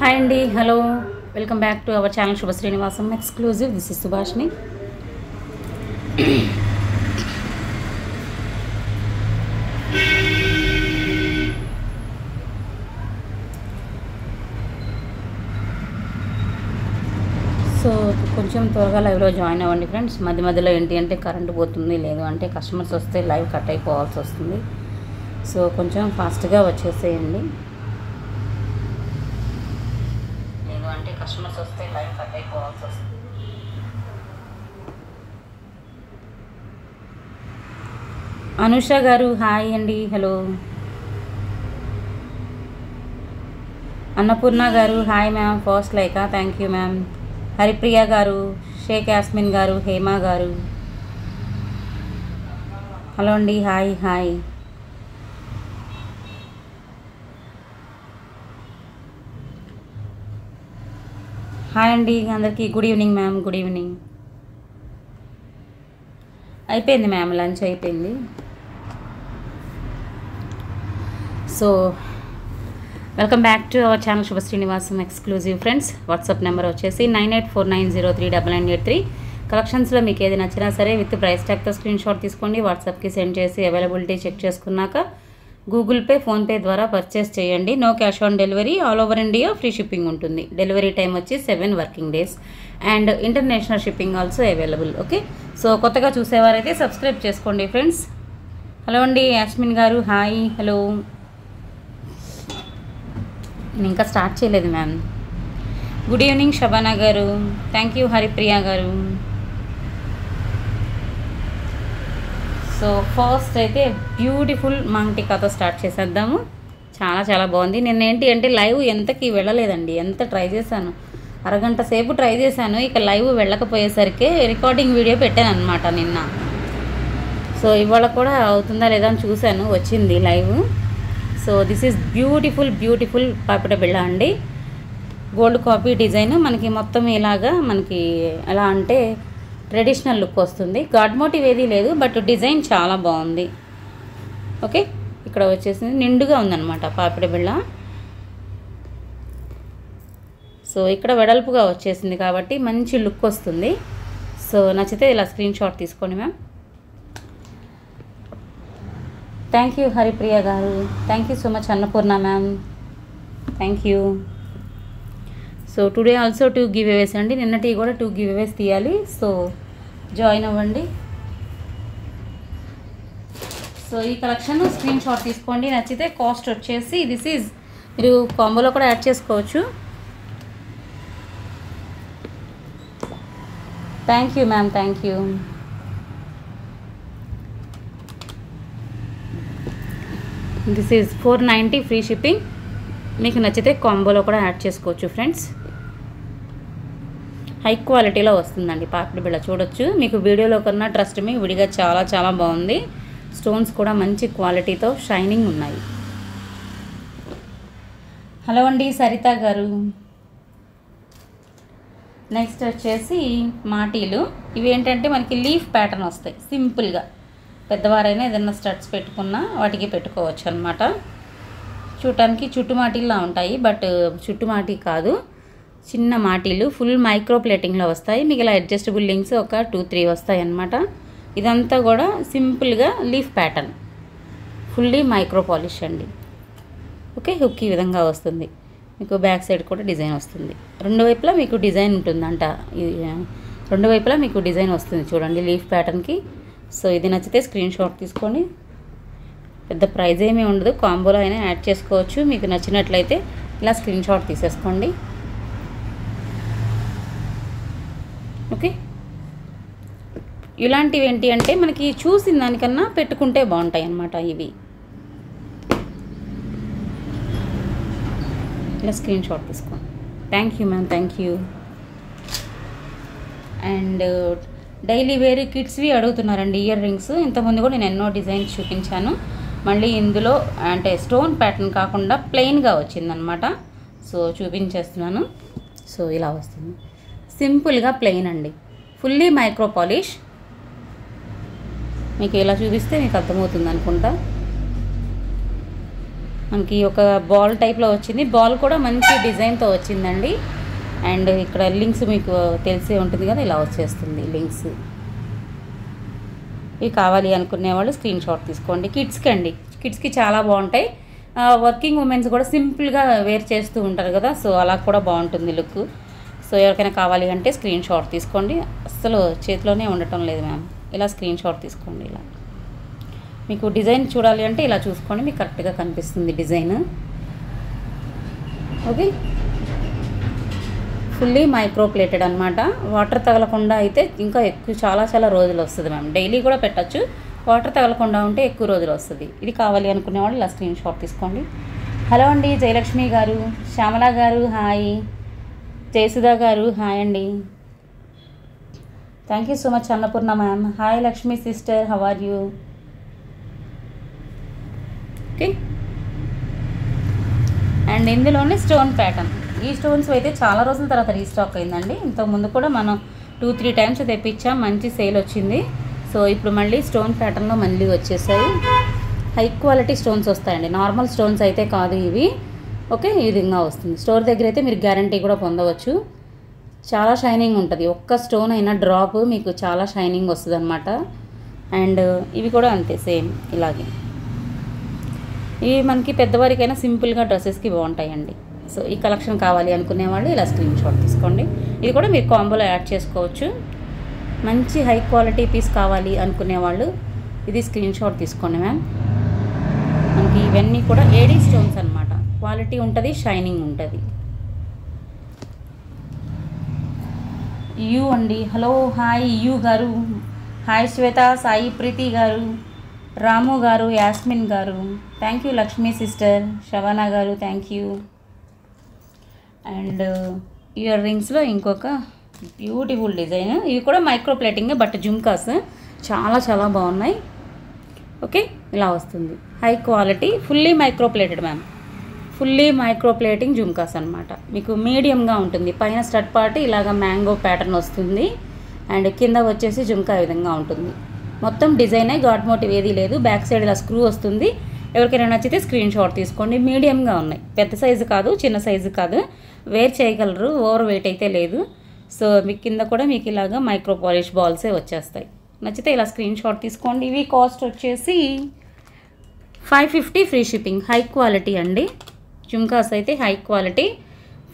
Hi అండి, hello, welcome back to our channel Shubha Srinivasam exclusive. This is Subhashini. So కొంచెం త్వరగా లైవ్లో జాయిన్ అవ్వండి ఫ్రెండ్స్. మధ్య మధ్యలో ఏంటి అంటే కరెంట్ పోతుంది, లేదు అంటే కస్టమర్స్ వస్తే లైవ్ కట్ అయిపోవాల్సి వస్తుంది. సో కొంచెం ఫాస్ట్గా వచ్చేసేయండి, లేదు అంటే కస్టమర్స్ వస్తే లైవ్ కట్ అయిపోవాల్సి వస్తుంది. అనుష గారు హాయ్ అండి, హలో. అన్నపూర్ణ గారు hi ma'am, first like, thank you ma'am. Haripriya గారు, షేక్ యాస్మిన్ గారు, హేమ గారు హలో అండి, హాయ్ హాయ్. హాయ్ అండి అందరికీ, good evening ma'am, good evening. అయిపోయింది మ్యామ్, లంచ్ అయిపోయింది. So welcome back to our channel Shubha Srinivasam exclusive friends. WhatsApp number వచ్చేసి 9849039983. కలెక్షన్స్లో మీకు ఏది నచ్చినా సరే విత్ ప్రైస్ ట్యాగ్తో స్క్రీన్ షాట్ తీసుకోండి, వాట్సాప్కి సెండ్ చేసి అవైలబిలిటీ చెక్ చేసుకున్నాక గూగుల్ పే, ఫోన్పే ద్వారా పర్చేస్ చేయండి. No cash on delivery, all over India free shipping ఉంటుంది. డెలివరీ టైం వచ్చి 7 working days and international shipping also available. Okay, so కొత్తగా చూసేవారైతే సబ్స్క్రైబ్ చేసుకోండి ఫ్రెండ్స్. హలో అండి యాస్మిన్ గారు, హాయ్, హలో. నేను ఇంకా స్టార్ట్ చేయలేదు మ్యామ్. గుడ్ ఈవినింగ్ శబానా గారు, థ్యాంక్ యూ. హరిప్రియ గారు. సో ఫస్ట్ అయితే బ్యూటిఫుల్ మాంగ్టికాతో స్టార్ట్ చేసేద్దాము. చాలా చాలా బాగుంది. నిన్న ఏంటి అంటే లైవ్ ఎంతకి వెళ్ళలేదండి, ఎంత ట్రై చేశాను, అరగంట సేపు ట్రై చేశాను. ఇక లైవ్ వెళ్ళకపోయేసరికి రికార్డింగ్ వీడియో పెట్టాను అనమాట నిన్న. సో ఇవాళ కూడా అవుతుందా లేదా అని చూశాను, వచ్చింది live. So this is beautiful beautiful పాపిట బిళ్ళ అండి. గోల్డ్ కాపీ డిజైన్ మనకి మొత్తం ఇలాగా, మనకి ఎలా అంటే ట్రెడిషనల్ లుక్ వస్తుంది. గాడ్ మోటివ్ ఏదీ లేదు, బట్ డిజైన్ చాలా బాగుంది. ఓకే, ఇక్కడ వచ్చేసింది నిండుగా ఉందన్నమాట పాపిట బిళ్ళ. సో ఇక్కడ వెడల్పుగా వచ్చేసింది కాబట్టి మంచి లుక్ వస్తుంది. సో నచ్చితే ఇలా స్క్రీన్ షాట్ తీసుకోండి ma'am. Thank you Haripriya garu, thank you so much Annapurna ma'am, thank you. So today also 2 giveaways అండి, నిన్నటి కూడా 2 గివ్ అవేస్ తీయాలి. సో జాయిన్ అవ్వండి. సో ఈ కలెక్షన్ స్క్రీన్ షాట్ తీసుకోండి, నచ్చితే కాస్ట్ వచ్చేసి దిస్ ఈజ్, మీరు కాంబోలో కూడా యాడ్ చేసుకోవచ్చు. Thank you ma'am, thank you. This is 490 free shipping. మీకు నచ్చితే కాంబోలో కూడా యాడ్ చేసుకోవచ్చు ఫ్రెండ్స్. హై క్వాలిటీలో వస్తుందండి పాపిడి బిళ్ళ, చూడొచ్చు. మీకు వీడియోలో కన్నా ట్రస్ట్ మీ విడిగా చాలా చాలా బాగుంది. స్టోన్స్ కూడా మంచి క్వాలిటీతో షైనింగ్ ఉన్నాయి. హలో అండి సరిత గారు. నెక్స్ట్ వచ్చేసి మాటీలు. ఇవి ఏంటంటే మనకి లీఫ్ ప్యాటర్న్ వస్తాయి సింపుల్గా. పెద్దవారైనా ఏదైనా స్టడ్స్ పెట్టుకున్నా వాటికి పెట్టుకోవచ్చు అనమాట. చూడటానికి చుట్టుమాటీలా ఉంటాయి, బట్ చుట్టుమాటి కాదు, చిన్న మాటీలు. ఫుల్ మైక్రో ప్లేటింగ్లో వస్తాయి. మీకు ఇలా అడ్జస్టబుల్ లింక్స్ ఒక 2-3 వస్తాయి అన్నమాట. ఇదంతా కూడా సింపుల్గా leaf pattern, fully micro polish అండి. ఓకే, హుక్ ఈ విధంగా వస్తుంది. మీకు బ్యాక్ సైడ్ కూడా డిజైన్ వస్తుంది. రెండు వైపులా మీకు డిజైన్ ఉంటుందంట. రెండు వైపులా మీకు డిజైన్ వస్తుంది చూడండి లీఫ్ ప్యాటర్న్కి. సో ఇది నచ్చితే స్క్రీన్ షాట్ తీసుకోండి. పెద్ద ప్రైజ్ ఏమీ ఉండదు, కాంబోలో అయినా యాడ్ చేసుకోవచ్చు. మీకు నచ్చినట్లయితే ఇలా స్క్రీన్ షాట్ తీసేసుకోండి. ఓకే, ఇలాంటివి ఏంటి అంటే మనకి చూసిన దానికన్నా పెట్టుకుంటే బాగుంటాయి అన్నమాట. ఇవి ఇలా స్క్రీన్ షాట్ తీసుకోండి. Thank you ma'am, thank you. And daily wear కిడ్స్వి అడుగుతున్నారండి ఇయర్ రింగ్స్. ఇంతకుముందు కూడా నేను ఎన్నో డిజైన్స్ చూపించాను. మళ్ళీ ఇందులో అంటే స్టోన్ ప్యాటర్న్ కాకుండా ప్లెయిన్గా వచ్చిందనమాట. సో చూపించేస్తున్నాను. సో ఇలా వస్తుంది సింపుల్గా ప్లెయిన్ అండి, ఫుల్లీ మైక్రో పాలిష్. మీకు ఇలా చూపిస్తే మీకు అర్థమవుతుంది అనుకుంటా. మనకి ఒక బాల్ టైప్లో వచ్చింది. బాల్ కూడా మంచి డిజైన్తో వచ్చిందండి. అండ్ ఇక్కడ లింక్స్ మీకు తెలిసే ఉంటుంది కదా, ఇలా వచ్చేస్తుంది లింక్స్. ఇవి కావాలి అనుకునే వాళ్ళు స్క్రీన్ షాట్ తీసుకోండి. కిడ్స్కి అండి, కిడ్స్కి చాలా బాగుంటాయి. వర్కింగ్ ఉమెన్స్ కూడా సింపుల్గా వేర్ చేస్తూ ఉంటారు కదా, సో అలా కూడా బాగుంటుంది లుక్. సో ఎవరికైనా కావాలి అంటే స్క్రీన్ షాట్ తీసుకోండి. అస్సలు చేతిలోనే ఉండటం లేదు మ్యామ్. ఇలా స్క్రీన్ షాట్ తీసుకోండి. ఇలా మీకు డిజైన్ చూడాలి అంటే ఇలా చూసుకోండి, మీకు కరెక్ట్గా కనిపిస్తుంది design. Okay, fully micro plated అనమాట. వాటర్ తగలకుండా అయితే ఇంకా ఎక్కువ చాలా రోజులు వస్తుంది మ్యామ్. డైలీ కూడా పెట్టచ్చు, వాటర్ తగలకుండా ఉంటే ఎక్కువ రోజులు వస్తుంది. ఇది కావాలి అనుకునే వాళ్ళు ఇలా స్క్రీన్ షాట్ తీసుకోండి. హలో అండి జయలక్ష్మి గారు, శ్యామల గారు హాయ్, జయసుధా గారు హాయ్ అండి. Thank you so much Annapurna ma'am. Hi Lakshmi sister, how are you? Okay, and ఇందులోనే స్టోన్ ప్యాటర్న్. ఈ స్టోన్స్ అయితే చాలా రోజుల తర్వాత రీస్టాక్ అయిందండి. ఇంతకుముందు కూడా మనం 2-3 టైమ్స్ తెప్పించాం, మంచి సేల్ వచ్చింది. సో ఇప్పుడు మళ్ళీ స్టోన్ ప్యాటర్న్లో మళ్ళీ వచ్చేసాయి. హై క్వాలిటీ స్టోన్స్ వస్తాయండి, నార్మల్ స్టోన్స్ అయితే కాదు ఇవి. ఓకే, ఈ విధంగా వస్తుంది. స్టోర్ దగ్గర అయితే మీరు గ్యారంటీ కూడా పొందవచ్చు. చాలా షైనింగ్ ఉంటుంది, ఒక్క స్టోన్ అయినా డ్రాప్ మీకు చాలా షైనింగ్ వస్తుంది అనమాట. అండ్ ఇవి కూడా అంతే సేమ్ ఇలాగే. ఇవి మనకి పెద్దవారికైనా సింపుల్గా డ్రెస్సెస్కి బాగుంటాయండి. సో ఈ కలెక్షన్ కావాలి అనుకునే వాళ్ళు ఇలా స్క్రీన్ షాట్ తీసుకోండి. ఇది కూడా మీరు కాంబోలో యాడ్ చేసుకోవచ్చు. మంచి హై క్వాలిటీ పీస్ కావాలి అనుకునే వాళ్ళు ఇది స్క్రీన్ షాట్ తీసుకోండి మ్యామ్. మనకి ఇవన్నీ కూడా ఏడీ స్టోన్స్ అనమాట, క్వాలిటీ ఉంటుంది, షైనింగ్ ఉంటుంది. యూ అండి, హలో హాయ్ యూ గారు, హాయ్ శ్వేత, సాయి ప్రీతి గారు, రాము గారు, యాస్మిన్ గారు, థ్యాంక్ యూ లక్ష్మీ సిస్టర్, శవనా గారు థ్యాంక్ యూ. అండ్ ఇయర్ రింగ్స్లో ఇంకొక బ్యూటిఫుల్ డిజైన్. ఇవి కూడా మైక్రో ప్లేటింగ్ బట్ జుమ్కాస్ చాలా బాగున్నాయి. ఓకే, ఇలా వస్తుంది high quality, fully micro plated ma'am. Fully micro plating jhumkas అనమాట. మీకు మీడియంగా ఉంటుంది. పైన స్టడ్ పార్ట్ ఇలాగ మ్యాంగో ప్యాటర్న్ వస్తుంది. అండ్ కింద వచ్చేసి జుమ్కా విధంగా ఉంటుంది. మొత్తం డిజైనే, గాడ్ మోటివ్ ఏది లేదు. బ్యాక్ సైడ్ ఇలా స్క్రూ వస్తుంది. ఎవరికైనా నచ్చితే స్క్రీన్ షాట్ తీసుకోండి. మీడియంగా ఉన్నాయి, పెద్ద సైజు కాదు, చిన్న సైజు కాదు, వేర్ చేయగలరు, ఓవర్ వెయిట్ అయితే లేదు. సో మీకు కింద కూడా మీకు ఇలాగా మైక్రో పాలిష్ బాల్సే వచ్చేస్తాయి. నచ్చితే ఇలా స్క్రీన్ షాట్ తీసుకోండి. ఇవి కాస్ట్ వచ్చేసి 550 ఫ్రీ షిప్పింగ్. హై క్వాలిటీ అండి, జుమ్కాస్ అయితే హై క్వాలిటీ,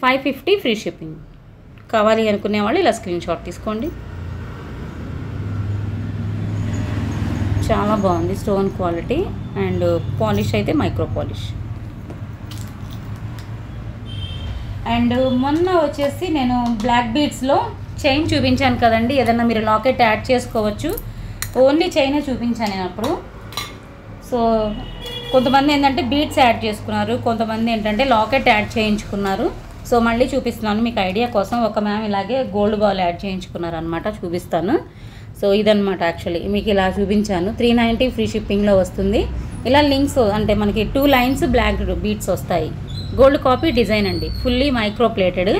550 ఫ్రీ షిప్పింగ్. కావాలి అనుకునే వాళ్ళు ఇలా స్క్రీన్ షాట్ తీసుకోండి. చాలా బాగుంది స్టోన్ క్వాలిటీ అండ్ పాలిష్ అయితే మైక్రో పాలిష్. అండ్ మొన్న వచ్చేసి నేను బ్లాక్ బీడ్స్లో చైన్ చూపించాను కదండి, ఏదన్నా మీరు లాకెట్ యాడ్ చేసుకోవచ్చు. ఓన్లీ చైనే చూపించాను నేను అప్పుడు. సో కొంతమంది ఏంటంటే బీడ్స్ యాడ్ చేసుకున్నారు, కొంతమంది ఏంటంటే లాకెట్ యాడ్ చేయించుకున్నారు. సో మళ్ళీ చూపిస్తున్నాను మీకు ఐడియా కోసం. ఒక మ్యామ్ ఇలాగే గోల్డ్ బాల్ యాడ్ చేయించుకున్నారు అనమాట, చూపిస్తాను. సో ఇదనమాట యాక్చువల్లీ మీకు ఇలా చూపించాను. 390 ఫ్రీ షిప్పింగ్లో వస్తుంది. ఇలా లింక్స్ అంటే మనకి 2 లైన్స్ బ్లాక్ బీడ్స్ వస్తాయి. గోల్డ్ కాపీ డిజైన్ అండి, ఫుల్లీ మైక్రో ప్లేటెడ్.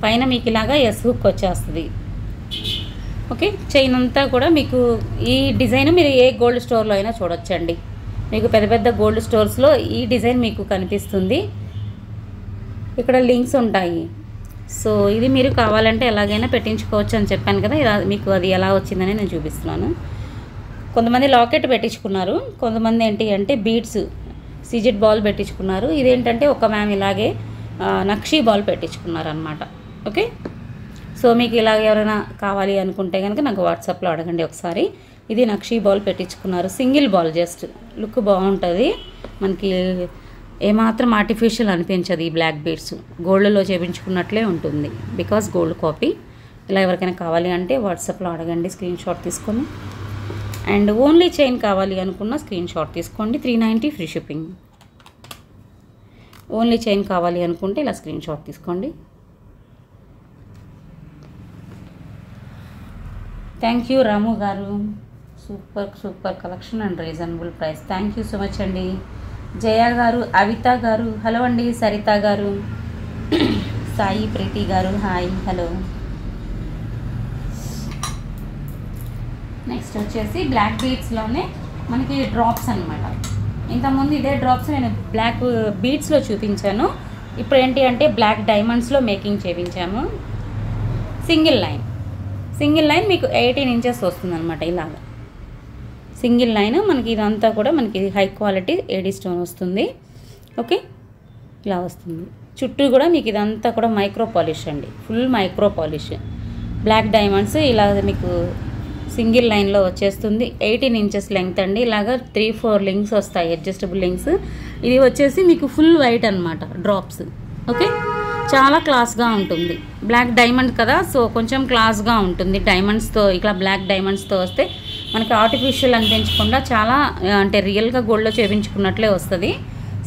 పైన మీకు ఇలాగా ఎస్ హుక్ వచ్చేస్తుంది. ఓకే, చైన్ అంతా కూడా మీకు ఈ డిజైన్ మీరు ఏ గోల్డ్ స్టోర్లో అయినా చూడొచ్చండి. మీకు పెద్ద గోల్డ్ స్టోర్స్లో ఈ డిజైన్ మీకు కనిపిస్తుంది. ఇక్కడ లింక్స్ ఉంటాయి. సో ఇది మీరు కావాలంటే ఎలాగైనా పెట్టించుకోవచ్చు అని చెప్పాను కదా, ఇలా మీకు అది ఎలా వచ్చిందని నేను చూపిస్తున్నాను. కొంతమంది లాకెట్ పెట్టించుకున్నారు, కొంతమంది ఏంటి అంటే బీడ్స్ సిజిట్ బాల్ పెట్టించుకున్నారు. ఇదేంటంటే ఒక మ్యామ్ ఇలాగే నక్షీ బాల్ పెట్టించుకున్నారు అనమాట. ఓకే, సో మీకు ఇలాగ ఎవరైనా కావాలి అనుకుంటే కనుక నాకు వాట్సాప్లో అడగండి ఒకసారి. ఇది నక్షీ బాల్ పెట్టించుకున్నారు, సింగిల్ బాల్, జస్ట్ లుక్ బాగుంటుంది. మనకి ఏమాత్రం ఆర్టిఫిషియల్ అనిపించదు. ఈ బ్లాక్ బీడ్స్ గోల్డ్లో చేయించుకున్నట్లే ఉంటుంది, బికాస్ గోల్డ్ కాపీ. ఇలా ఎవరికైనా కావాలి అంటే వాట్సాప్లో అడగండి, స్క్రీన్ షాట్ తీసుకొని. అండ్ ఓన్లీ చైన్ కావాలి అనుకున్న స్క్రీన్ షాట్ తీసుకోండి. 390 ఫ్రీ షిప్పింగ్. ఓన్లీ చైన్ కావాలి అనుకుంటే ఇలా స్క్రీన్ షాట్ తీసుకోండి. థ్యాంక్ యూ రాము గారు, super collection and reasonable price. Thank you so much అండి. జయ గారు, అవిత గారు హలో అండి, సరిత గారు, సాయి ప్రీతి గారు హాయ్ హలో. నెక్స్ట్ వచ్చేసి బ్లాక్ బీడ్స్లోనే మనకి డ్రాప్స్ అనమాట. ఇంతకుముందు ఇదే డ్రాప్స్ నేను బ్లాక్ బీడ్స్లో చూపించాను. ఇప్పుడు ఏంటి అంటే బ్లాక్ డైమండ్స్లో మేకింగ్ చేయించాము. సింగిల్ లైన్ మీకు 18 ఇంచెస్ వస్తుంది అనమాట. ఇలాగా సింగిల్ లైన్ మనకి ఇదంతా కూడా మనకి హై క్వాలిటీ ఏడీ స్టోన్ వస్తుంది. ఓకే, ఇలా వస్తుంది. చుట్టూ కూడా మీకు ఇదంతా కూడా మైక్రో పాలిష్ అండి, full micro polish. Black diamonds ఇలా మీకు సింగిల్ లైన్లో వచ్చేస్తుంది. 18 ఇంచెస్ లెంగ్త్ అండి. ఇలాగా 3-4 లింక్స్ వస్తాయి, అడ్జస్టబుల్ లింక్స్. ఇది వచ్చేసి మీకు ఫుల్ వైట్ అనమాట డ్రాప్స్. ఓకే, చాలా క్లాస్గా ఉంటుంది. బ్లాక్ డైమండ్ కదా, సో కొంచెం క్లాస్గా ఉంటుంది. డైమండ్స్తో ఇట్లా బ్లాక్ డైమండ్స్తో వస్తే మనకి ఆర్టిఫిషియల్ అనిపించకుండా చాలా అంటే రియల్గా గోల్డ్లో చేయించుకున్నట్లే వస్తుంది.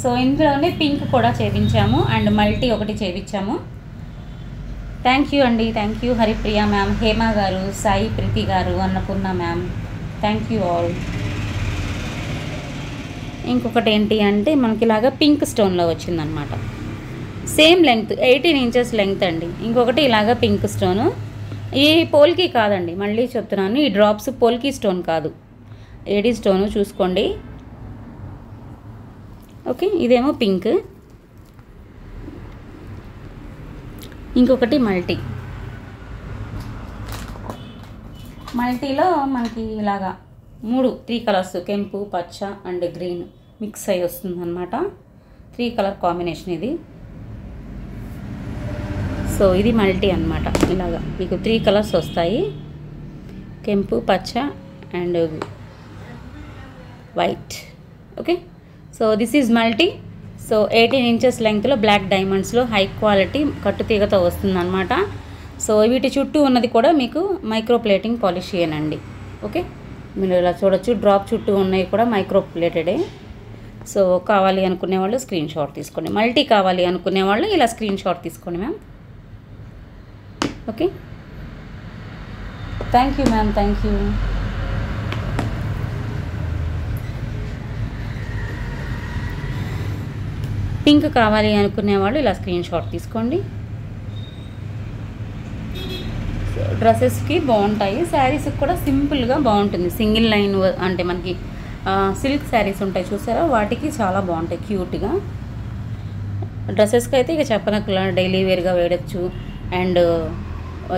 సో ఇందులోనే పింక్ కూడా చేయించాము అండ్ మల్టీ ఒకటి చేయించాము. థ్యాంక్ యూ అండి, thank you Haripriya ma'am, Hema గారు, సాయి ప్రీతి గారు, Annapurna ma'am, thank you all. ఇంకొకటి ఏంటి అంటే మనకి ఇలాగా పింక్ స్టోన్లో వచ్చిందనమాట. సేమ్ లెంగ్త్ 18 ఇంచెస్ లెంగ్త్ అండి. ఇంకొకటి ఇలాగా పింక్ స్టోను. ఈ పోల్కి కాదండి, మళ్ళీ చెప్తున్నాను, ఈ డ్రాప్స్ పోల్కి స్టోన్ కాదు, ఏడీ స్టోను చూసుకోండి. ఓకే, ఇదేమో పింక్. ఇంకొకటి మల్టీలో మనకి ఇలాగా 3 కలర్స్, కెంపు, పచ్చ అండ్ గ్రీన్ మిక్స్ అయ్యి వస్తుంది అనమాట. 3 కలర్ కాంబినేషన్ ఇది. సో ఇది మల్టీ అనమాట. ఇలాగా మీకు 3 కలర్స్ వస్తాయి, కెంపు, పచ్చ and white. Okay, so this is multi. So 18 inches లెంగ్త్లో బ్లాక్ డైమండ్స్లో హై క్వాలిటీ కట్టుతీగతో వస్తుంది అనమాట. సో వీటి చుట్టూ ఉన్నది కూడా మీకు మైక్రో ప్లేటింగ్ పాలిష్ చేయనండి. ఓకే, మీరు ఇలా చూడొచ్చు, డ్రాప్ చుట్టూ ఉన్నాయి కూడా మైక్రో ప్లేటెడే. సో కావాలి అనుకునే వాళ్ళు స్క్రీన్ షాట్ తీసుకోండి, మల్టీ కావాలి అనుకునే వాళ్ళు ఇలా స్క్రీన్ షాట్ తీసుకోండి ma'am. Okay, thank you ma'am, thank you. Pink కావాలి అనుకునే వాళ్ళు ఇలా స్క్రీన్ షాట్ తీసుకోండి. డ్రెస్సెస్కి బాగుంటాయి, శారీస్కి కూడా సింపుల్గా బాగుంటుంది. సింగిల్ లైన్ అంటే మనకి సిల్క్ శారీస్ ఉంటాయి చూసారా, వాటికి చాలా బాగుంటాయి క్యూట్గా. డ్రెస్సెస్కి అయితే ఇక చెప్పనక్కర్లా, డైలీ వేర్గా వేయచ్చు అండ్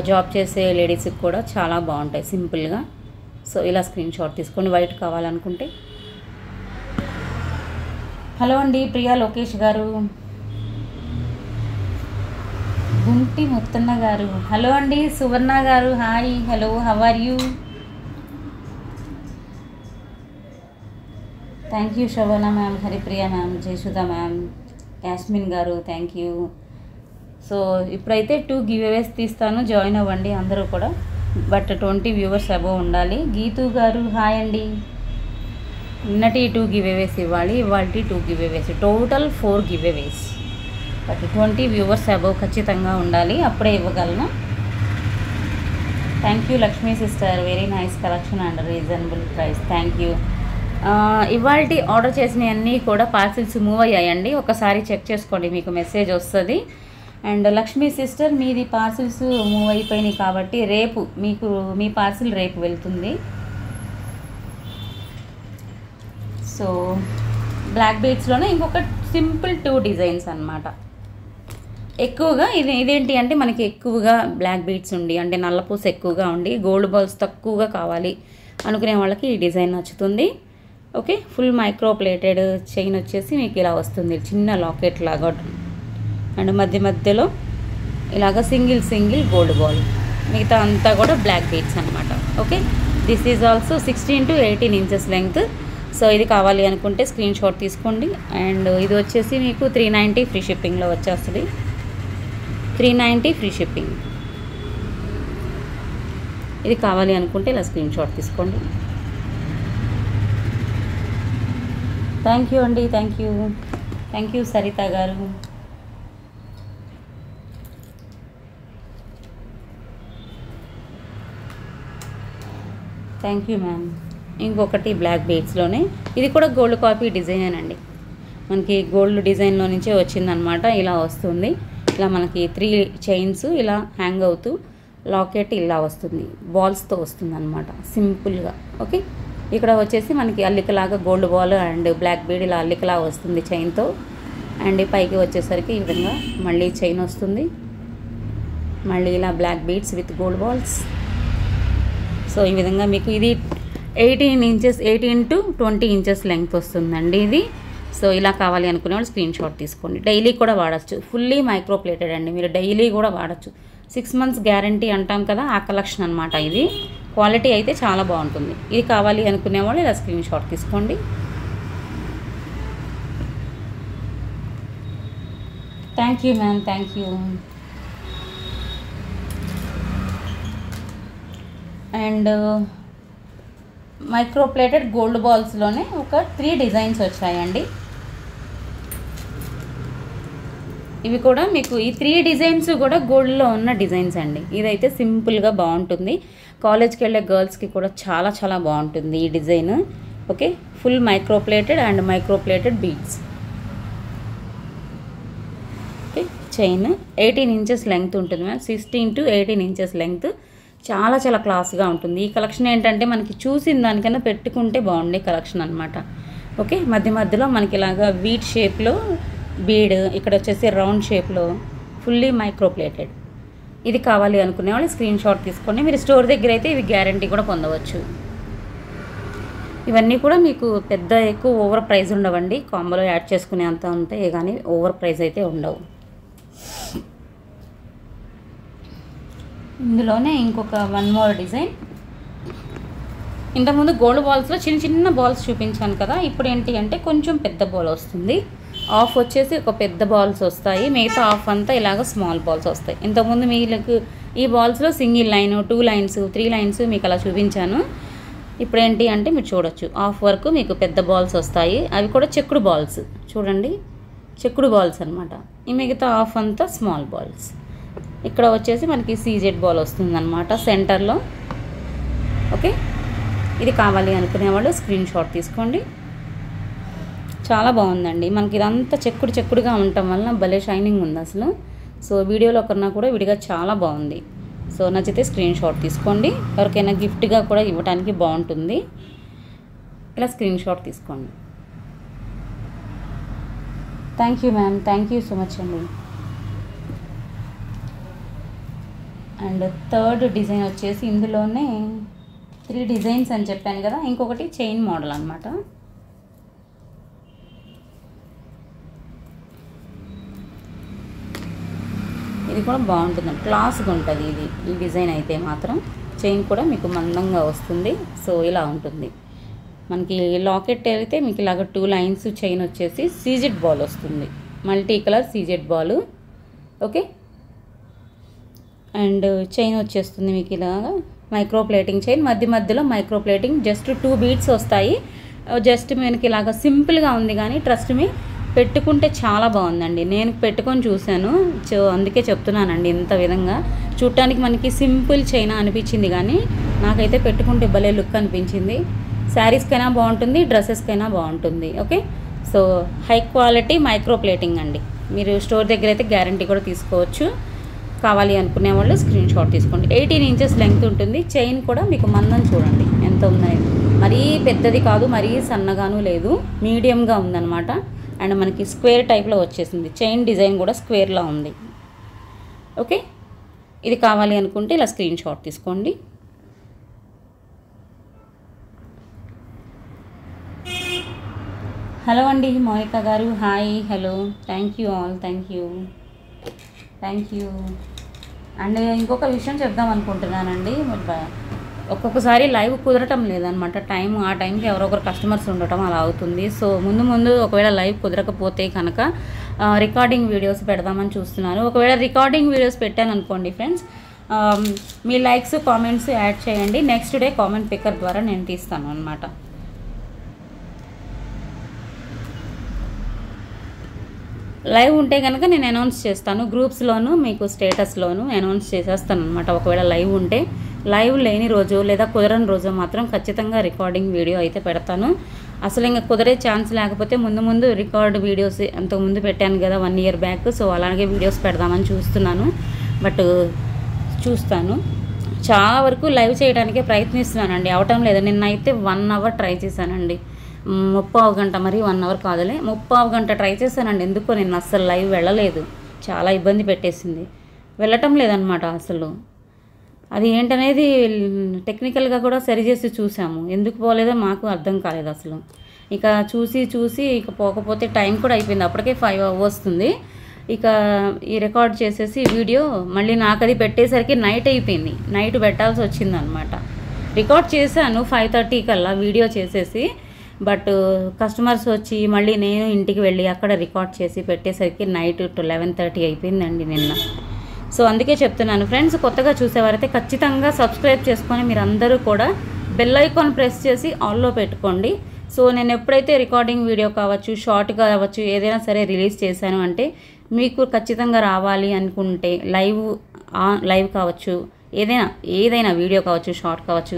జాబ్ చేసే లేడీస్కి కూడా చాలా బాగుంటాయి సింపుల్గా. సో ఇలా స్క్రీన్ షాట్ తీసుకోండి వైట్ కావాలనుకుంటే. హలో అండి ప్రియా లోకేష్ గారు, గుంటి ముత్తన్న గారు, హలో అండి సువర్ణ గారు, hi, hello, how are you? Thank you Shobhana ma'am, Haripriya ma'am, Jayasudha ma'am, Yasmin గారు, థ్యాంక్ యూ. సో ఇప్పుడైతే 2 గివ్ అవేస్ తీస్తాను, జాయిన్ అవ్వండి అందరూ కూడా. బట్ 20 వ్యూవర్స్ అబోవ్ ఉండాలి. గీతూ గారు హాయ్ అండి. నిన్నటి 2 గివ్ అవేస్ ఇవ్వాలి, ఇవాళ 2 giveaways, total 4 giveaways. But 20 viewers above ఖచ్చితంగా ఉండాలి, అప్పుడే ఇవ్వగలను. Thank you Lakshmi sister, very nice collection and reasonable price, thank you. ఇవాళ ఆర్డర్ చేసినవన్నీ కూడా పార్సిల్స్ మూవ్ అయ్యాయండి, ఒకసారి చెక్ చేసుకోండి, మీకు మెసేజ్ వస్తుంది. అండ్ లక్ష్మీ సిస్టర్ మీది పార్సిల్స్ మూవ్ అయిపోయినాయి కాబట్టి రేపు మీకు మీ పార్సిల్ రేపు వెళ్తుంది. సో బ్లాక్ బీడ్స్లోనే ఇంకొక సింపుల్ 2 డిజైన్స్ అన్నమాట. ఎక్కువగా ఇదేంటి అంటే మనకి ఎక్కువగా బ్లాక్ బీడ్స్ ఉండి అంటే నల్లపూస ఎక్కువగా ఉండి గోల్డ్ బాల్స్ తక్కువగా కావాలి అనుకునే వాళ్ళకి ఈ డిజైన్ నచ్చుతుంది. Okay, full micro plated chain వచ్చేసి మీకు ఇలా వస్తుంది, చిన్న లాకెట్ లాగా అండ్ మధ్యలో ఇలాగ సింగిల్ గోల్డ్ బాల్, మిగతా అంతా కూడా బ్లాక్ బీడ్స్ అనమాట. Okay, this is also 16 to 18 inches length. So ఇది కావాలి అనుకుంటే స్క్రీన్ షాట్ తీసుకోండి. అండ్ ఇది వచ్చేసి మీకు 390 ఫ్రీ షిప్పింగ్లో వచ్చేస్తుంది, 390 ఫ్రీ షిప్పింగ్. ఇది కావాలి అనుకుంటే ఇలా స్క్రీన్ షాట్ తీసుకోండి. థ్యాంక్ యూ అండి, థ్యాంక్ యూ సరిత గారు. Thank you ma'am. ఇంకొకటి బ్లాక్ బీడ్స్లోనే, ఇది కూడా గోల్డ్ కాపీ డిజైనేనండి, మనకి గోల్డ్ డిజైన్లో నుంచే వచ్చిందనమాట. ఇలా వస్తుంది, ఇలా మనకి 3 చైన్స్ ఇలా హ్యాంగ్ అవుతూ లాకెట్ ఇలా వస్తుంది, బాల్స్తో వస్తుంది అనమాట సింపుల్గా. ఓకే, ఇక్కడ వచ్చేసి మనకి అల్లికలాగా gold ball and black bead ఇలా అల్లికలా వస్తుంది చైన్తో. అండ్ పైకి వచ్చేసరికి ఈ విధంగా మళ్ళీ చైన్ వస్తుంది, మళ్ళీ ఇలా black beads with gold balls. So ఈ విధంగా మీకు ఇది 18 to 20 ఇంచెస్ లెంగ్త్ వస్తుందండి ఇది. సో ఇలా కావాలి అనుకునే వాళ్ళు స్క్రీన్ షాట్ తీసుకోండి. డైలీ కూడా వాడచ్చు, ఫుల్లీ మైక్రో ప్లేటెడ్ అండి, మీరు డైలీ కూడా వాడచ్చు. 6 months గ్యారంటీ అంటాం కదా, ఆ కలెక్షన్ అనమాట ఇది. క్వాలిటీ అయితే చాలా బాగుంటుంది. ఇది కావాలి అనుకునే వాళ్ళు ఇలా స్క్రీన్ షాట్ తీసుకోండి. Thank you ma'am, thank you. And micro plated gold బాల్స్లోనే ఒక 3 డిజైన్స్ వచ్చాయండి. ఇవి కూడా మీకు ఈ 3 డిజైన్స్ కూడా గోల్డ్లో ఉన్న డిజైన్స్ అండి. ఇదైతే సింపుల్గా బాగుంటుంది, కాలేజ్కి వెళ్ళే గర్ల్స్కి కూడా చాలా చాలా బాగుంటుంది ఈ design. Okay, full micro plated and micro plated beads. Okay, chain 18 inches length ఉంటుంది మ్యామ్, 16 to 18 ఇంచెస్ లెంగ్త్. చాలా చాలా క్లాస్గా ఉంటుంది. ఈ కలెక్షన్ ఏంటంటే మనకి చూసిన దానికన్నా పెట్టుకుంటే బాగుండే కలెక్షన్ అనమాట. ఓకే, మధ్య మధ్యలో మనకి ఇలాగా వీట్ షేప్లో బీడ్, ఇక్కడ వచ్చేసి రౌండ్ షేప్లో ఫుల్లీ మైక్రో ప్లేటెడ్. ఇది కావాలి అనుకునే వాళ్ళు స్క్రీన్ షాట్ తీసుకోండి. మీరు స్టోర్ దగ్గర అయితే ఇవి గ్యారంటీ కూడా పొందవచ్చు. ఇవన్నీ కూడా మీకు పెద్ద ఎక్కువ ఓవర్ ప్రైస్ ఉండవండి, కాంబోలో యాడ్ చేసుకునే అంత ఉంటాయి కానీ ఓవర్ ప్రైస్ అయితే ఉండవు. ఇందులోనే ఇంకొక 1 more డిజైన్. ఇంతకుముందు గోల్డ్ బాల్స్లో చిన్న చిన్న బాల్స్ చూపించాను కదా, ఇప్పుడు ఏంటి అంటే కొంచెం పెద్ద బాల్ వస్తుంది. ఆఫ్ వచ్చేసి ఒక పెద్ద బాల్స్ వస్తాయి, మిగతా ఆఫ్ అంతా ఇలాగ స్మాల్ బాల్స్ వస్తాయి. ఇంతకుముందు మీకు ఈ బాల్స్లో సింగిల్ లైన్, 2 lines, 3 lines మీకు అలా చూపించాను. ఇప్పుడు ఏంటి అంటే మీరు చూడొచ్చు, ఆఫ్ వరకు మీకు పెద్ద బాల్స్ వస్తాయి. అవి కూడా చెక్కుడు బాల్స్, చూడండి చెక్కుడు బాల్స్ అనమాట. ఈ మిగతా ఆఫ్ అంతా స్మాల్ బాల్స్. ఇక్కడ వచ్చేసి మనకి సీజెడ్ బాల్ వస్తుంది అనమాట సెంటర్లో. ఓకే, ఇది కావాలి అనుకునే వాళ్ళు స్క్రీన్ షాట్ తీసుకోండి. చాలా బాగుందండి, మనకి ఇదంతా చెక్కుడుగా ఉండటం వల్ల భలే షైనింగ్ ఉంది అసలు. సో వీడియోలో కన్నా కూడా విడిగా చాలా బాగుంది. సో నచ్చితే స్క్రీన్ షాట్ తీసుకోండి, ఎవరికైనా గిఫ్ట్గా కూడా ఇవ్వడానికి బాగుంటుంది. ఇలా స్క్రీన్ షాట్ తీసుకోండి. Thank you ma'am, thank you so much అండి. అండ్ థర్డ్ డిజైన్ వచ్చేసి ఇందులోనే 3 డిజైన్స్ అని చెప్పాను కదా, ఇంకొకటి చైన్ మోడల్ అనమాట. ఇది కూడా బాగుంటుంది, క్లాస్గా ఉంటుంది ఇది. ఈ డిజైన్ అయితే మాత్రం చైన్ కూడా మీకు మందంగా వస్తుంది. సో ఇలా ఉంటుంది. మనకి లాకెట్ అయితే మీకు ఇలాగ 2 lines చైన్ వచ్చేసి సీజెడ్ బాల్ వస్తుంది, multi colour CZ ball. Okay, and chain వచ్చేస్తుంది మీకు ఇలాగా మైక్రో ప్లేటింగ్ చైన్, మధ్య మధ్యలో మైక్రో ప్లేటింగ్, జస్ట్ 2 beads వస్తాయి. జస్ట్ మనకి ఇలాగ సింపుల్గా ఉంది కానీ ట్రస్ట్ మీ పెట్టుకుంటే చాలా బాగుందండి. నేను పెట్టుకొని చూశాను, అందుకే చెప్తున్నానండి. ఇంత విధంగా చూడటానికి మనకి సింపుల్ చైన్ అనిపించింది కానీ నాకైతే పెట్టుకుంటే భలే లుక్ అనిపించింది. శారీస్కైనా బాగుంటుంది, డ్రెస్సెస్కైనా బాగుంటుంది. Okay, so high quality micro plating అండి. మీరు స్టోర్ దగ్గర అయితే గ్యారంటీ కూడా తీసుకోవచ్చు. కావాలి అనుకునే వాళ్ళు స్క్రీన్ షాట్ తీసుకోండి. 18 ఇంచెస్ లెంగ్త్ ఉంటుంది. చైన్ కూడా మీకు మందం చూడండి ఎంత ఉన్నాయి, మరీ పెద్దది కాదు, మరీ సన్నగాను లేదు, మీడియంగా ఉందన్నమాట. అండ్ మనకి స్క్వేర్ టైప్లో వచ్చేసింది, చైన్ డిజైన్ కూడా స్క్వేర్లా ఉంది. ఓకే, ఇది కావాలి అనుకుంటే ఇలా స్క్రీన్ షాట్ తీసుకోండి. హలో అండి మౌనిక గారు, hi, hello, thank you all, thank you. And ఇంకొక విషయం చెప్దాం అనుకుంటున్నానండి. ఒక్కొక్కసారి లైవ్ కుదరటం లేదనమాట, ఆ టైంకి ఎవరో ఒకరు కస్టమర్స్ ఉండటం అలా అవుతుంది. సో ముందు ఒకవేళ లైవ్ కుదరకపోతే కనుక రికార్డింగ్ వీడియోస్ పెడదామని చూస్తున్నాను. ఒకవేళ రికార్డింగ్ వీడియోస్ పెట్టాను అనుకోండి ఫ్రెండ్స్, మీ లైక్స్ కామెంట్స్ యాడ్ చేయండి. నెక్స్ట్ డే కామెంట్ పికర్ ద్వారా నేను తీస్తాను అనమాట. లైవ్ ఉంటే కనుక నేను అనౌన్స్ చేస్తాను, గ్రూప్స్లోను మీకు స్టేటస్లోను అనౌన్స్ చేసేస్తాను అనమాట. ఒకవేళ లైవ్ ఉంటే, లైవ్ లేని రోజు లేదా కుదరని రోజు మాత్రం ఖచ్చితంగా రికార్డింగ్ వీడియో అయితే పెడతాను. అసలు ఇంకా కుదరే ఛాన్స్ లేకపోతే ముందు రికార్డ్ వీడియోస్ అంతకుముందు పెట్టాను కదా 1 year బ్యాక్. సో అలాగే వీడియోస్ పెడదామని చూస్తున్నాను, బట్ చూస్తాను. చాలా వరకు లైవ్ చేయడానికే ప్రయత్నిస్తున్నానండి, అవటం లేదు. నిన్నైతే 1 అవర్ ట్రై చేశానండి, 30 గంట, మరి 1 అవర్ కాదులే, 30 గంట ట్రై చేశానండి. ఎందుకో నిన్న అస్సలు లైవ్ వెళ్ళలేదు, చాలా ఇబ్బంది పెట్టేసింది, వెళ్ళటం లేదనమాట అసలు. అది ఏంటనేది టెక్నికల్గా కూడా సరిచేసి చూసాము, ఎందుకు పోలేదో మాకు అర్థం కాలేదు అసలు. ఇక చూసి ఇక పోకపోతే టైం కూడా అయిపోయింది, అప్పటికే 5 వస్తుంది. ఇక ఈ రికార్డ్ చేసేసి వీడియో మళ్ళీ నాకు అది పెట్టేసరికి నైట్ అయిపోయింది, నైట్ పెట్టాల్సి వచ్చింది అనమాట. రికార్డ్ చేశాను 5:30 కల్లా వీడియో చేసేసి, బట్ కస్టమర్స్ వచ్చి మళ్ళీ నేను ఇంటికి వెళ్ళి అక్కడ రికార్డ్ చేసి పెట్టేసరికి నైట్ 11:30 అయిపోయిందండి నిన్న. సో అందుకే చెప్తున్నాను ఫ్రెండ్స్, కొత్తగా చూసేవారైతే ఖచ్చితంగా సబ్స్క్రైబ్ చేసుకొని మీరందరూ కూడా బెల్ ఐకాన్ ప్రెస్ చేసి ఆల్లో పెట్టుకోండి. సో నేను ఎప్పుడైతే రికార్డింగ్ వీడియో కావచ్చు, షార్ట్ కావచ్చు, ఏదైనా సరే రిలీజ్ చేశాను అంటే మీకు ఖచ్చితంగా రావాలి అనుకుంటే లైవ్ కావచ్చు, ఏదైనా వీడియో కావచ్చు, షార్ట్ కావచ్చు,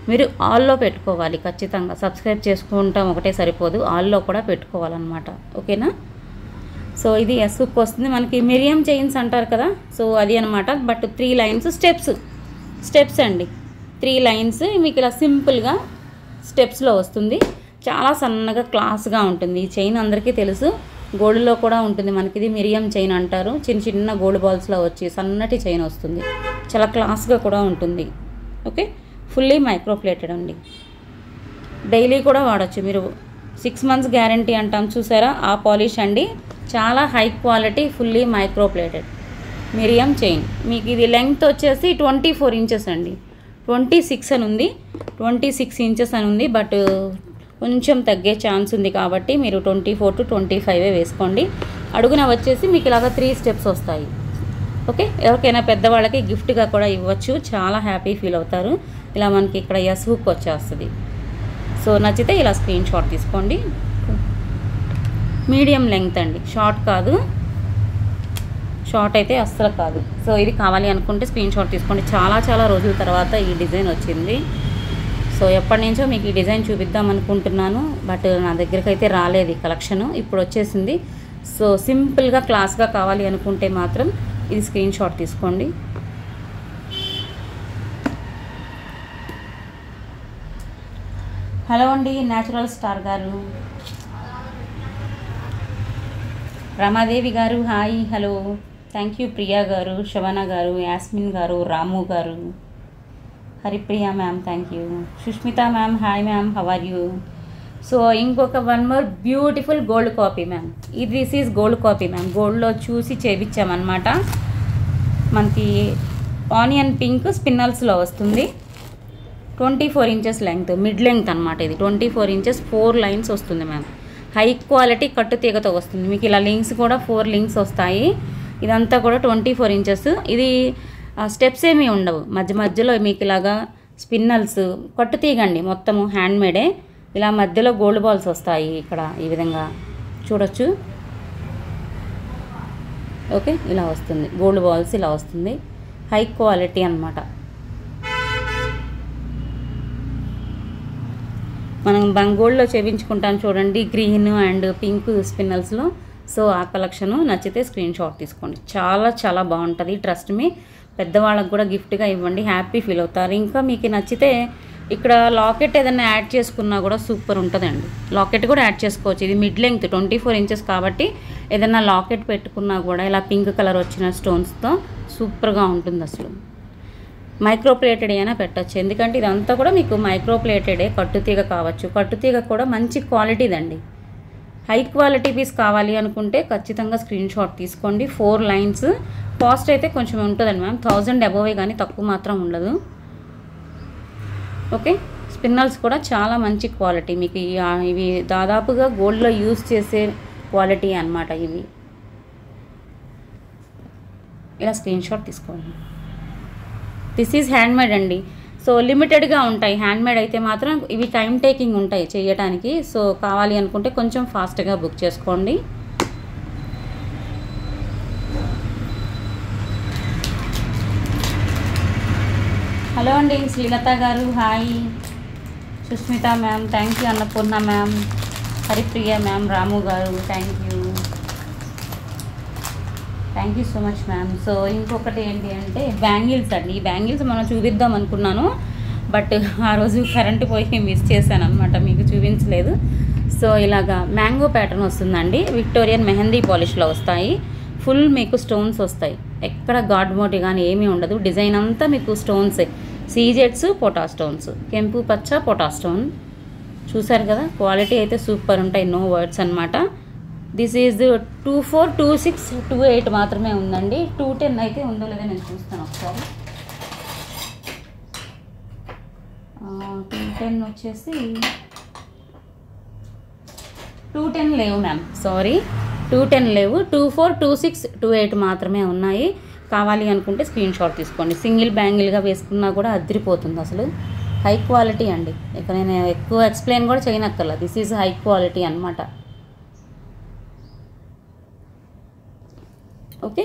మీరు ఆల్లో పెట్టుకోవాలి ఖచ్చితంగా. సబ్స్క్రైబ్ చేసుకుంటాం ఒకటే సరిపోదు, ఆల్లో కూడా పెట్టుకోవాలన్నమాట, ఓకేనా. సో ఇది ఎస్ హుక్ వస్తుంది మనకి, మిరియం చైన్స్ అంటారు కదా, సో అది అనమాట. బట్ 3 లైన్స్ స్టెప్స్ అండి, 3 లైన్స్ మీకు ఇలా సింపుల్గా స్టెప్స్లో వస్తుంది. చాలా సన్నగా క్లాస్గా ఉంటుంది ఈ చైన్, అందరికీ తెలుసు. గోల్డ్లో కూడా ఉంటుంది మనకి, ఇది మిరియం చైన్ అంటారు. చిన్న గోల్డ్ బాల్స్లో వచ్చి సన్నటి చైన్ వస్తుంది, చాలా క్లాస్గా కూడా ఉంటుంది. ఓకే, ఫుల్లీ మైక్రోప్లేటెడ్ అండి, డైలీ కూడా వాడచ్చు మీరు. 6 మంత్స్ గ్యారంటీ అంటాం చూసారా, ఆ పాలిష్ అండి, చాలా హై క్వాలిటీ ఫుల్లీ మైక్రోప్లేటెడ్ మిరియం చైన్. మీకు ఇది లెంగ్త్ వచ్చేసి 24 ఇంచెస్ అండి, 26 అని ఉంది, 26 ఇంచెస్ అని ఉంది. బట్ కొంచెం తగ్గే ఛాన్స్ ఉంది కాబట్టి మీరు 24 to 25 వేసుకోండి. అడుగున వచ్చేసి మీకు ఇలాగ 3 స్టెప్స్ వస్తాయి. ఓకే, ఎవరికైనా పెద్దవాళ్ళకి గిఫ్ట్గా కూడా ఇవ్వచ్చు, చాలా హ్యాపీ ఫీల్ అవుతారు. ఇలా మనకి ఇక్కడ ఎస్ హుక్ వచ్చేస్తుంది. సో నచ్చితే ఇలా స్క్రీన్ షాట్ తీసుకోండి. మీడియం లెంగ్త్ అండి, షార్ట్ కాదు, షార్ట్ అయితే అస్సలు కాదు. సో ఇది కావాలి అనుకుంటే స్క్రీన్ షాట్ తీసుకోండి. చాలా రోజుల తర్వాత ఈ డిజైన్ వచ్చింది. సో ఎప్పటి నుంచో మీకు ఈ డిజైన్ చూపిద్దాం అనుకుంటున్నాను, బట్ నా దగ్గరికి అయితే రాలేదు ఈ కలెక్షను, ఇప్పుడు వచ్చేసింది. సో సింపుల్గా క్లాస్గా కావాలి అనుకుంటే మాత్రం ఇది స్క్రీన్ షాట్ తీసుకోండి. హలో అండి న్యాచురల్ స్టార్ గారు, రమాదేవి గారు hi, hello, thank you. Priya గారు, శవన గారు, యాస్మిన్ గారు, రాము గారు, Haripriya ma'am thank you. Sushmita ma'am hi ma'am, how are you. So ఇంకొక 1 more beautiful gold copy ma'am, this is gold copy ma'am, గోల్డ్లో చూసి చేయించామన్నమాట. మనకి ఆనియన్ పింక్ స్పిన్నల్స్లో వస్తుంది, 24 ఇంచెస్ లెంగ్త్, మిడ్ లెంగ్త్ అనమాట ఇది, 24 ఇంచెస్ 4 లైన్స్ వస్తుంది మ్యామ్. హై క్వాలిటీ కట్టు తీగతో వస్తుంది. మీకు ఇలా లింక్స్ కూడా 4 లింక్స్ వస్తాయి. ఇదంతా కూడా 24 ఇంచెస్. ఇది స్టెప్స్ ఏమీ ఉండవు, మధ్యలో మీకు ఇలాగా స్పిన్నల్స్, కట్టు తీగండి మొత్తము, హ్యాండ్మేడే. ఇలా మధ్యలో గోల్డ్ బాల్స్ వస్తాయి ఇక్కడ, ఈ విధంగా చూడొచ్చు. ఓకే, ఇలా వస్తుంది గోల్డ్ బాల్స్, ఇలా వస్తుంది, హై క్వాలిటీ అన్నమాట. మనం గోల్డ్లో చేయించుకుంటాం చూడండి, గ్రీన్ అండ్ పింక్ స్పిన్నల్స్లో. సో ఆ కలెక్షను నచ్చితే స్క్రీన్ షాట్ తీసుకోండి, చాలా బాగుంటుంది. ట్రస్ట్ మీ, పెద్దవాళ్ళకు కూడా గిఫ్ట్గా ఇవ్వండి, హ్యాపీ ఫీల్ అవుతారు. ఇంకా మీకు నచ్చితే ఇక్కడ లాకెట్ ఏదైనా యాడ్ చేసుకున్నా కూడా సూపర్ ఉంటుందండి. లాకెట్ కూడా యాడ్ చేసుకోవచ్చు, ఇది మిడ్ లెంగ్త్ 24 ఇంచెస్ కాబట్టి ఏదైనా లాకెట్ పెట్టుకున్నా కూడా ఇలా పింక్ కలర్ వచ్చిన స్టోన్స్తో సూపర్గా ఉంటుంది. అసలు మైక్రోప్లేటెడ్ అయినా పెట్టచ్చు, ఎందుకంటే ఇదంతా కూడా మీకు మైక్రోప్లేటెడే. కట్టుతీగ కావచ్చు, కట్టుతీగ కూడా మంచి క్వాలిటీదండి. హై క్వాలిటీ పీస్ కావాలి అనుకుంటే ఖచ్చితంగా స్క్రీన్ షాట్ తీసుకోండి. 4 లైన్స్. కాస్ట్ అయితే కొంచెం ఉంటుందండి మ్యామ్, 1000 అబోవే కానీ తక్కువ మాత్రం ఉండదు. ఓకే, స్పిన్నల్స్ కూడా చాలా మంచి క్వాలిటీ, మీకు ఇవి దాదాపుగా గోల్డ్లో యూజ్ చేసే క్వాలిటీ అన్నమాట ఇవి. ఇలా స్క్రీన్ షాట్ తీసుకోండి. దిస్ ఈజ్ హ్యాండ్మేడ్ అండి, సో లిమిటెడ్గా ఉంటాయి. హ్యాండ్మేడ్ అయితే మాత్రం ఇవి టైం టేకింగ్ ఉంటాయి చేయడానికి. సో కావాలి అనుకుంటే కొంచెం ఫాస్ట్గా బుక్ చేసుకోండి. హలో అండి Srilatha garu hi, Sushmitha ma'am thank you, Annapurna ma'am, Haripriya ma'am, Ramu garu thank you. Thank you so much ma'am. So ఇంకొకటి ఏంటి అంటే బ్యాంగిల్స్ అండి. ఈ బ్యాంగిల్స్ మనం చూపిద్దాం అనుకున్నాను, బట్ ఆ రోజు కరెంటు పోయి మిస్ చేశాను అనమాట, మీకు చూపించలేదు. సో ఇలాగా మ్యాంగో ప్యాటర్న్ వస్తుందండి. విక్టోరియన్ మెహందీ పాలిష్లో వస్తాయి. ఫుల్ మీకు స్టోన్స్ వస్తాయి, ఎక్కడ గాడ్ మోటి కానీ ఏమీ ఉండదు. డిజైన్ అంతా మీకు స్టోన్సే, సీజెడ్స్, పొటా స్టోన్స్, కెంపు పచ్చ పొటా స్టోన్. చూసారు కదా, క్వాలిటీ అయితే సూపర్ ఉంటాయి, నో వర్డ్స్ అనమాట. దిస్ ఈజ్ 24, 26, 28 మాత్రమే ఉందండి. 210 అయితే ఉందో లేదో నేను చూస్తాను ఒకసారి. 210 వచ్చేసి 210 లేవు మ్యామ్, సారీ 210 లేవు. 24, 26, 28 మాత్రమే ఉన్నాయి. కావాలి అనుకుంటే స్క్రీన్ షాట్ తీసుకోండి. సింగిల్ బ్యాంగిల్గా వేసుకున్నా కూడా అదిరిపోతుంది అసలు. హై క్వాలిటీ అండి, ఇక నేను ఎక్కువ ఎక్స్ప్లెయిన్ కూడా చేయనక్కర్లా, దిస్ ఈజ్ హై క్వాలిటీ అనమాట. ఓకే,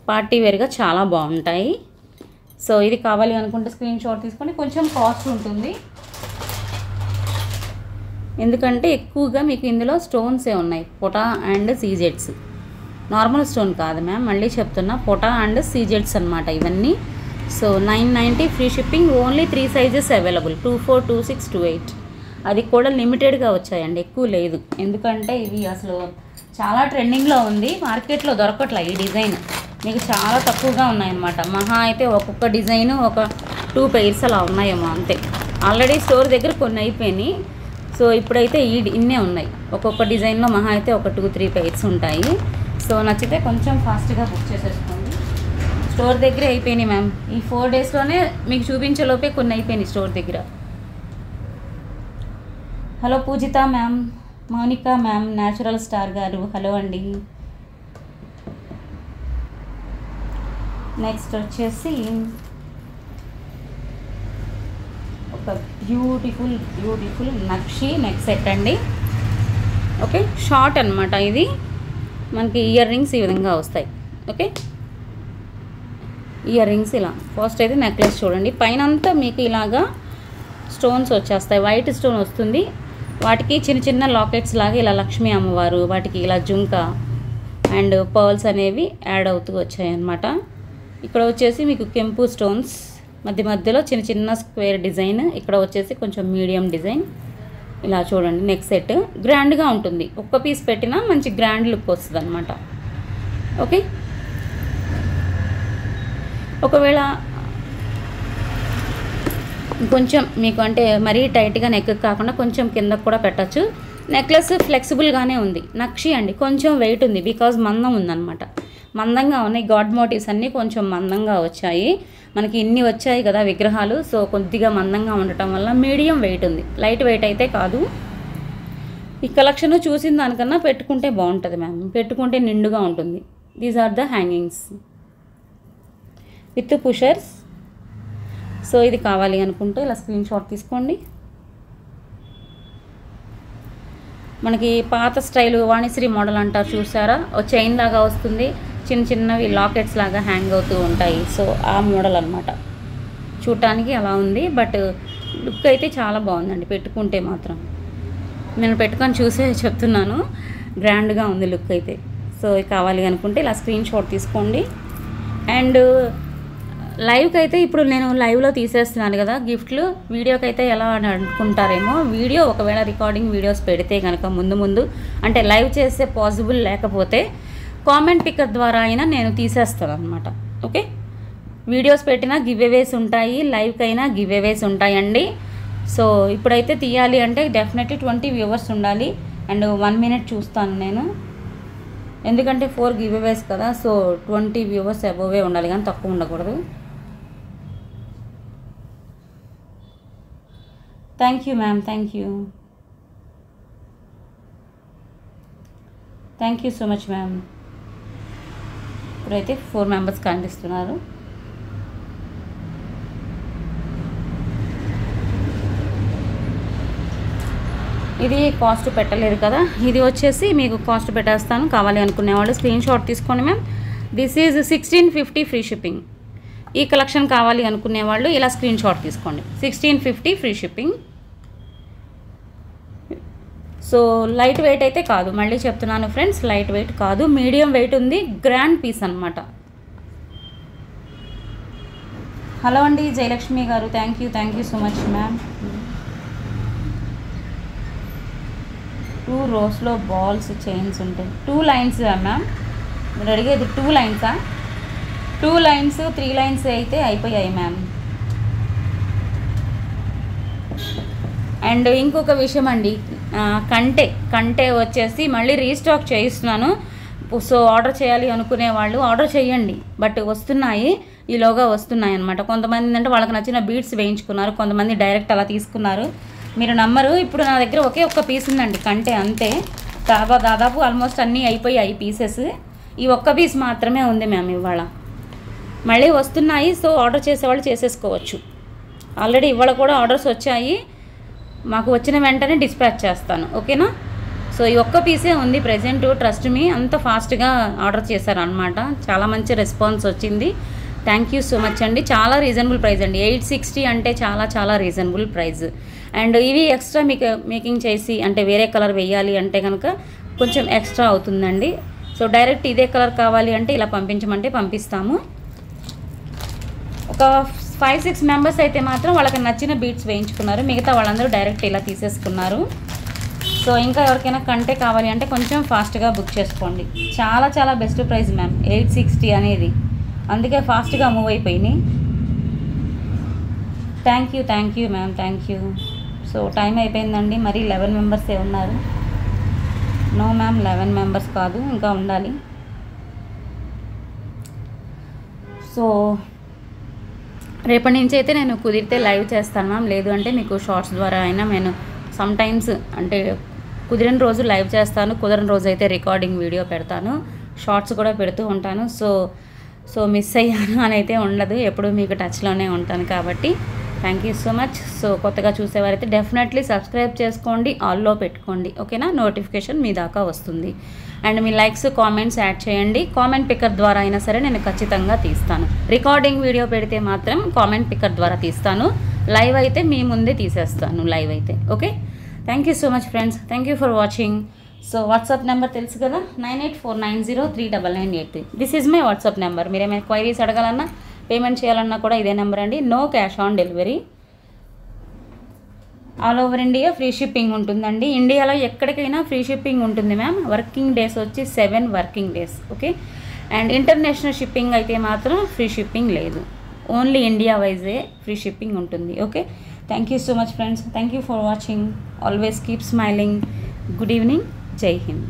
పార్టీ వేర్గా చాలా బాగుంటాయి. సో ఇది కావాలి అనుకుంటే స్క్రీన్ షాట్ తీసుకొని, కొంచెం కాస్ట్ ఉంటుంది ఎందుకంటే ఎక్కువగా మీకు ఇందులో స్టోన్సే ఉన్నాయి, పొటా అండ్ సీజెడ్స్. నార్మల్ స్టోన్ కాదు మ్యామ్, మళ్ళీ చెప్తున్నా, పొటా అండ్ సీజెడ్స్ అనమాట ఇవన్నీ. So 990 free shipping, only 3 sizes available, 24, 26, 28. అది కూడా లిమిటెడ్గా వచ్చాయండి, ఎక్కువ లేదు. ఎందుకంటే ఇవి అసలు చాలా ట్రెండింగ్లో ఉంది, మార్కెట్లో దొరకట్లే. ఈ డిజైన్ మీకు చాలా తక్కువగా ఉన్నాయన్నమాట. మహా అయితే ఒక్కొక్క డిజైను ఒక 2 pairs అలా ఉన్నాయేమో అంతే. ఆల్రెడీ స్టోర్ దగ్గర కొన్ని అయిపోయినాయి. సో ఇప్పుడైతే ఇన్నే ఉన్నాయి. ఒక్కొక్క డిజైన్లో మహా అయితే ఒక 2-3 pairs ఉంటాయి. సో నచ్చితే కొంచెం ఫాస్ట్గా బుక్ చేసేసుకోండి. స్టోర్ దగ్గర అయిపోయినాయి మ్యామ్, ఈ 4 daysలోనే మీకు చూపించేలోపే కొన్ని అయిపోయినాయి స్టోర్ దగ్గర. Hello Pujitha ma'am, Mounika ma'am, natural star garu, hello అండి. నెక్స్ట్ వచ్చేసి ఒక బ్యూటిఫుల్ నక్షి నెక్ సెట్ అండి. ఓకే, షార్ట్ అనమాట ఇది. మనకి ఇయర్ రింగ్స్ ఈ విధంగా వస్తాయి. ఓకే, ఇయర్ రింగ్స్ ఇలా. ఫస్ట్ అయితే నెక్లెస్ చూడండి, పైన అంతా మీకు ఇలాగా స్టోన్స్ వచ్చేస్తాయి, వైట్ స్టోన్ వస్తుంది. వాటికి చిన్న చిన్న లాకెట్స్ లాగా ఇలా లక్ష్మీ అమ్మవారు, వాటికి ఇలా జుంకా అండ్ పర్ల్స్ అనేవి యాడ్ అవుతూ వచ్చాయి అన్నమాట. ఇక్కడ వచ్చేసి మీకు కెంపు స్టోన్స్, మధ్యలో చిన్న చిన్న స్క్వేర్ డిజైన్, ఇక్కడ వచ్చేసి కొంచెం మీడియం డిజైన్. ఇలా చూడండి, నెక్ సెట్ గ్రాండ్గా ఉంటుంది, ఒక్క పీస్ పెట్టినా మంచి గ్రాండ్ లుక్ వస్తుంది అనమాట. ఓకే, ఒకవేళ కొంచెం మీకు అంటే మరీ టైట్గా నెక్ కాకుండా కొంచెం కిందకు కూడా పెట్టచ్చు. నెక్లెస్ ఫ్లెక్సిబుల్గానే ఉంది, నక్షి అండి, కొంచెం వెయిట్ ఉంది బికాజ్ మందం ఉందన్నమాట. మందంగా ఉన్నాయి, గాడ్ మోటివ్స్ అన్నీ కొంచెం మందంగా వచ్చాయి. మనకి ఇన్ని వచ్చాయి కదా విగ్రహాలు, సో కొద్దిగా మందంగా ఉండటం వల్ల మీడియం వెయిట్ ఉంది, లైట్ వెయిట్ అయితే కాదు. ఈ కలెక్షన్ చూసిన దానికన్నా పెట్టుకుంటే బాగుంటుంది మ్యామ్, పెట్టుకుంటే నిండుగా ఉంటుంది. These are the hangings with pushers. So ఇది కావాలి అనుకుంటే ఇలా స్క్రీన్ షాట్ తీసుకోండి. మనకి పాత స్టైలు వాణిశ్రీ మోడల్ అంటారు చూసారా, ఓ చైన్ లాగా వస్తుంది, చిన్న చిన్నవి లాకెట్స్ లాగా హ్యాంగ్ అవుతూ ఉంటాయి. సో ఆ మోడల్ అనమాట, చూడటానికి అలా ఉంది, బట్ లుక్ అయితే చాలా బాగుందండి పెట్టుకుంటే మాత్రం. నేను పెట్టుకొని చూసే చెప్తున్నాను, గ్రాండ్గా ఉంది లుక్ అయితే. సో కావాలి అనుకుంటే ఇలా స్క్రీన్ షాట్ తీసుకోండి. అండ్ లైవ్కి అయితే ఇప్పుడు నేను లైవ్లో తీసేస్తున్నాను కదా గిఫ్ట్లు, వీడియోకి అయితే ఎలా అని అనుకుంటారేమో. వీడియో ఒకవేళ రికార్డింగ్ వీడియోస్ పెడితే కనుక ముందు అంటే లైవ్ చేసే పాసిబుల్ లేకపోతే కామెంట్ పికర్ ద్వారా అయినా నేను తీసేస్తాను అనమాట. ఓకే, వీడియోస్ పెట్టినా గివ్ అవేస్ ఉంటాయి, లైవ్కి అయినా గివ్ అవేస్ ఉంటాయండి. సో ఇప్పుడైతే తీయాలి అంటే డెఫినెట్లీ 20 వ్యూవర్స్ ఉండాలి. అండ్ 1 minute చూస్తాను నేను, ఎందుకంటే 4 గివ్ అవేస్ కదా. సో 20 వ్యూవర్స్ అబోవే ఉండాలి కానీ తక్కువ ఉండకూడదు. Thank you ma'am, thank you so much ma'am. ఇప్పుడైతే 4 members కనిపిస్తున్నారు. ఇది కాస్ట్ పెట్టలేదు కదా, ఇది వచ్చేసి మీకు కాస్ట్ పెట్టేస్తాను. కావాలి అనుకునే వాళ్ళు స్క్రీన్ షాట్ తీసుకోండి ma'am. This is 1650 free shipping. ఈ కలెక్షన్ కావాలి అనుకునే వాళ్ళు ఇలా స్క్రీన్ షాట్ తీసుకోండి, 1650 free shipping. So light weight అయితే కాదు, మళ్ళీ చెప్తున్నాను ఫ్రెండ్స్, లైట్ వెయిట్ కాదు, మీడియం వెయిట్ ఉంది, గ్రాండ్ పీస్ అనమాట. హలో అండి Jayalakshmi garu, thank you so much ma'am. 2 రోస్లో బాల్స్ చైన్స్ ఉంటాయి, 2 లైన్స్ మ్యామ్ మీరు అడిగేది 2 లైన్సా? 2 లైన్స్ 3 లైన్స్ అయితే అయిపోయాయి మ్యామ్. అండ్ ఇంకొక విషయం అండి, కంటే వచ్చేసి మళ్ళీ రీస్టాక్ చేయిస్తున్నాను. సో ఆర్డర్ చేయాలి అనుకునే వాళ్ళు ఆర్డర్ చేయండి, బట్ వస్తున్నాయి, ఈలోగా వస్తున్నాయి అనమాట. కొంతమంది అంటే వాళ్ళకి నచ్చిన బీడ్స్ వేయించుకున్నారు, కొంతమంది డైరెక్ట్ అలా తీసుకున్నారు. మీరు నమ్మరు, ఇప్పుడు నా దగ్గర ఒకే ఒక్క పీస్ ఉందండి కంటే, అంతే. దాదాపు ఆల్మోస్ట్ అన్నీ అయిపోయాయి పీసెస్, ఈ ఒక్క పీస్ మాత్రమే ఉంది మ్యామ్ ఇవాళ. మళ్ళీ వస్తున్నాయి, సో ఆర్డర్ చేసేవాళ్ళు చేసేసుకోవచ్చు. ఆల్రెడీ ఇవాళ కూడా ఆర్డర్స్ వచ్చాయి, మాకు వచ్చిన వెంటనే డిస్పాచ్ చేస్తాను, ఓకేనా? సో ఈ ఒక్క పీసే ఉంది ప్రజెంట్, ట్రస్ట్ మీ, అంత ఫాస్ట్గా ఆర్డర్ చేశారనమాట. చాలా మంచి రెస్పాన్స్ వచ్చింది, థ్యాంక్ యూ సో మచ్ అండి. చాలా రీజనబుల్ ప్రైస్ అండి, 860 అంటే చాలా రీజనబుల్ ప్రైస్. అండ్ ఇవి ఎక్స్ట్రా మీకు మేకింగ్ చేసి అంటే వేరే కలర్ వేయాలి అంటే కనుక కొంచెం ఎక్స్ట్రా అవుతుందండి. సో డైరెక్ట్ ఇదే కలర్ కావాలి అంటే ఇలా పంపించమంటే పంపిస్తాము. ఒక 5-6 మెంబర్స్ అయితే మాత్రం వాళ్ళకి నచ్చిన బీట్స్ వేయించుకున్నారు, మిగతా వాళ్ళందరూ డైరెక్ట్ ఇలా తీసేసుకున్నారు. సో ఇంకా ఎవరికైనా కంటే కావాలి అంటే కొంచెం ఫాస్ట్గా బుక్ చేసుకోండి. చాలా బెస్ట్ ప్రైస్ మ్యామ్ 860 అనేది, అందుకే ఫాస్ట్గా మూవ్ అయిపోయినాయి. Thank you ma'am, thank you. So time అయిపోయిందండి, మరి 11 మెంబర్సే ఉన్నారు. నో మ్యామ్ 11 మెంబర్స్ కాదు, ఇంకా ఉండాలి. సో రేపటి నుంచి అయితే నేను కుదిరితే లైవ్ చేస్తాను మ్యామ్, లేదు అంటే మీకు షార్ట్స్ ద్వారా అయినా నేను సమ్టైమ్స్ అంటే కుదిరిన రోజు లైవ్ చేస్తాను, కుదరని రోజు అయితే రికార్డింగ్ వీడియో పెడతాను, షార్ట్స్ కూడా పెడుతూ ఉంటాను. సో మిస్ అయ్యాను అని అయితే ఉండదు, ఎప్పుడు మీకు టచ్లోనే ఉంటాను కాబట్టి thank you so much. So కొత్తగా చూసేవారైతే డెఫినెట్లీ సబ్స్క్రైబ్ చేసుకోండి, ఆల్లో పెట్టుకోండి, ఓకేనా? నోటిఫికేషన్ మీ దాకా వస్తుంది. And me likes comments add చేయండి, కామెంట్ పిక్కర్ ద్వారా అయినా సరే నేను ఖచ్చితంగా తీస్తాను. రికార్డింగ్ వీడియో పెడితే మాత్రం కామెంట్ పిక్కర్ ద్వారా తీస్తాను, లైవ్ అయితే మీ ముందే తీసేస్తాను, లైవ్ అయితే. Okay, thank you so much friends, thank you for watching. So WhatsApp number తెలుసు కదా, 9849039983. This is my WhatsApp number. మీరు ఏమైనా క్వైరీస్ అడగాలన్నా పేమెంట్ చేయాలన్నా కూడా ఇదే నెంబర్ అండి. No cash on delivery, all over India free shipping ఉంటుందండి. ఇండియాలో ఎక్కడికైనా ఫ్రీ షిప్పింగ్ ఉంటుంది మ్యామ్. వర్కింగ్ డేస్ వచ్చి 7 working days, okay. And international shipping అయితే మాత్రం ఫ్రీ షిప్పింగ్ లేదు, ఓన్లీ ఇండియా వైజే ఫ్రీ షిప్పింగ్ ఉంటుంది, okay. Thank you so much friends, thank you for watching. Always keep smiling. Good evening, Jai Hind.